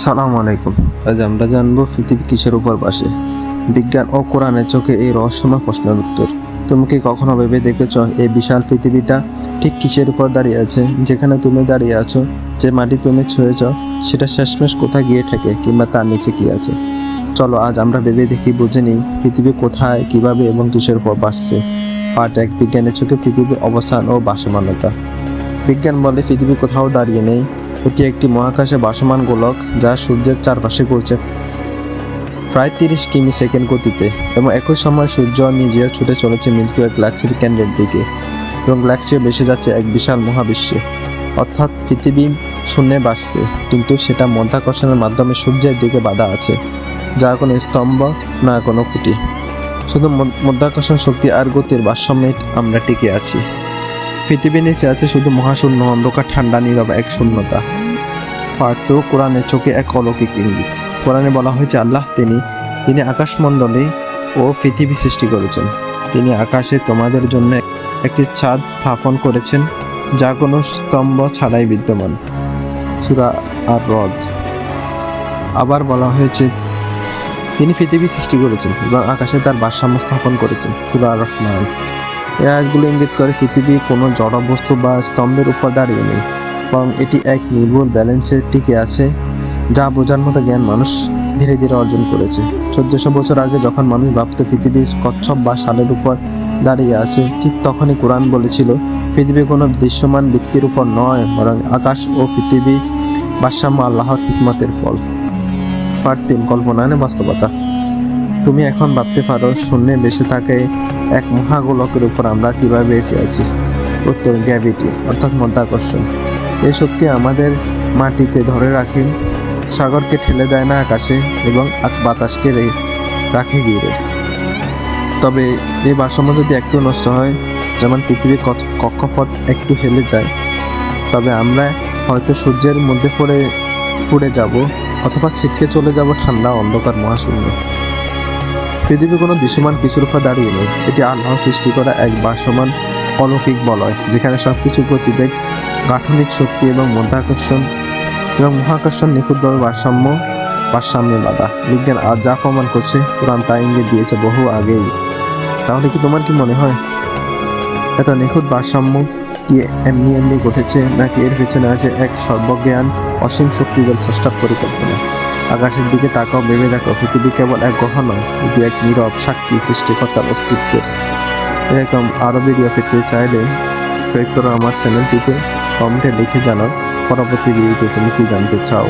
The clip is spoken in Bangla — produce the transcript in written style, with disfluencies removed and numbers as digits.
আসসালামু আলাইকুম। আজ আমরা জানবো পৃথিবী কিসের উপর বাসে, বিজ্ঞান ও কোরআনের চোখে এই রহস্যময় প্রশ্নের উত্তর। তুমি কি কখনো ভেবে দেখেছ এই বিশাল পৃথিবীটা ঠিক কিসের উপর দাঁড়িয়ে আছে? যেখানে তুমি দাঁড়িয়ে আছো, যে মাটি তুমি ছুঁয়েছ, সেটা শেষমেশ কোথায় গিয়ে ঠেকে, কিংবা তার নিচে কি আছে? চলো আজ আমরা ভেবে দেখি, বুঝে নিই পৃথিবী কোথায়, কিভাবে এবং কিসের উপর বাসছে। পার্ট 1, বিজ্ঞানের চোখে পৃথিবীর অবস্থান ও ভাসমানতা। বিজ্ঞান বলে পৃথিবী কোথাও দাঁড়িয়ে নেই, এটি একটি মহাকাশে ভাসমান গোলক যা সূর্যের চারপাশে ঘুরছে প্রায় 30 কিমি সেকেন্ড গতিতে, এবং একই সময় সূর্য নিজেও ছুটে চলেছে মিল্কি ওয়ে গ্যালাক্সির কেন্দ্রের দিকে, এবং গ্যালাক্সিও ভেসে যাচ্ছে এক বিশাল মহাবিশ্বে। অর্থাৎ পৃথিবী শূন্যে ভাসছে, কিন্তু সেটা মাধ্যাকর্ষণের মাধ্যমে সূর্যের দিকে বাধা আছে, যা কোনো স্তম্ভ না কোনো খুঁটি। শুধু মাধ্যাকর্ষণ শক্তি আর গতির ভারসাম্যে আমরা টিকে আছি। পৃথিবীর নিচে আছে শুধু মহাশূন্য, অন্ধকার, ঠান্ডা, নীরব এক শূন্যতা। পার্ট 2, কোরআনের চোখে এক অলৌকিক ইঙ্গিত। কোরআনে বলা হয়েছে আল্লাহ তিনি আকাশমণ্ডলী ও পৃথিবী সৃষ্টি করেছেন। তিনি আকাশে তোমাদের জন্য একটি ছাদ স্থাপন করেছেন, যা কোনো স্তম্ভ ছাড়াই বিদ্যমান। সূরা আর-রদ। আবার বলা হয়েছে তিনি পৃথিবী সৃষ্টি করেছেন এবং আকাশে তার ভারসাম্য স্থাপন করেছেন। সূরা আর-রহমান। এই আয়াতগুলো ইঙ্গিত করে পৃথিবী কোনো জড় বস্তু বা স্তম্ভের উপর দাঁড়িয়ে নেই, বরং এটি এক নির্ভুল ব্যালেন্সে টিকে আছে, যা বোঝার মতো জ্ঞান মানুষ ধীরে ধীরে অর্জন করেছে। 1400 বছর আগে যখন মানুষ ভাবত পৃথিবী কচ্ছপ বা শালের উপর দাঁড়িয়ে আছে, ঠিক তখনই কোরআন বলেছিল পৃথিবী কোনো দৃশ্যমান ব্যক্তির উপর নয়, বরং আকাশ ও পৃথিবী ভারসাম্য আল্লাহর হিকমতের ফল। পার্ট 3, কল্পনা নয় বাস্তবতা। তুমি এখন ভাবতে পারো শূন্যে বেঁচে থাকে এক মহাগোলকের উপর আমরা কিভাবে বেঁচে আছি? উত্তর, গ্র্যাভিটি অর্থাৎ মাধ্যাকর্ষণ। এই শক্তি আমাদের মাটিতে ধরে রাখে, সাগরকে ঠেলে দেয় না আকাশে, এবং বাতাসকে রাখে ঘিরে। তবে এই ভারসাম্য যদি একটু নষ্ট হয়, যেমন পৃথিবীর কক্ষপথ একটু হেলে যায়, তবে আমরা হয়তো সূর্যের মধ্যে পুড়ে যাব, অথবা ছিটকে চলে যাব ঠান্ডা অন্ধকার মহাশূন্য। পৃথিবী কোনো দৃশ্যমান কিছুর উপর দাঁড়িয়ে নেই, এটি আল্লাহ সৃষ্টি করা এক ভাসমান অলৌকিক বলয়, যেখানে সবকিছু গতিবেগ, গাঠনিক শক্তি এবং মহাকর্ষণ নিখুঁতভাবে ভারসাম্যে বাধা। বিজ্ঞান আজ যা প্রমাণ করছে, কোরআন তা ইঙ্গিত দিয়েছে বহু আগেই। তাহলে কি তোমার কি মনে হয়, এত নিখুঁত ভারসাম্য কি এমনি ঘটেছে, নাকি এর পেছনে আছে এক সর্বজ্ঞান অসীম শক্তিদল স্রষ্টার পরিকল্পনা? আকাশের দিকে তাকাও, ভেবে দেখো পৃথিবী কেবল এক গ্রহ নয়, এটি এক নীরব সাক্ষী সৃষ্টিকর্তার অস্তিত্বের। এরকম আরও ভিডিও পেতে চাইলে সাবস্ক্রাইব করো আমার চ্যানেলটিতে, কমেন্টে লিখে জানাও পরবর্তী ভিডিওতে তুমি কি জানতে চাও।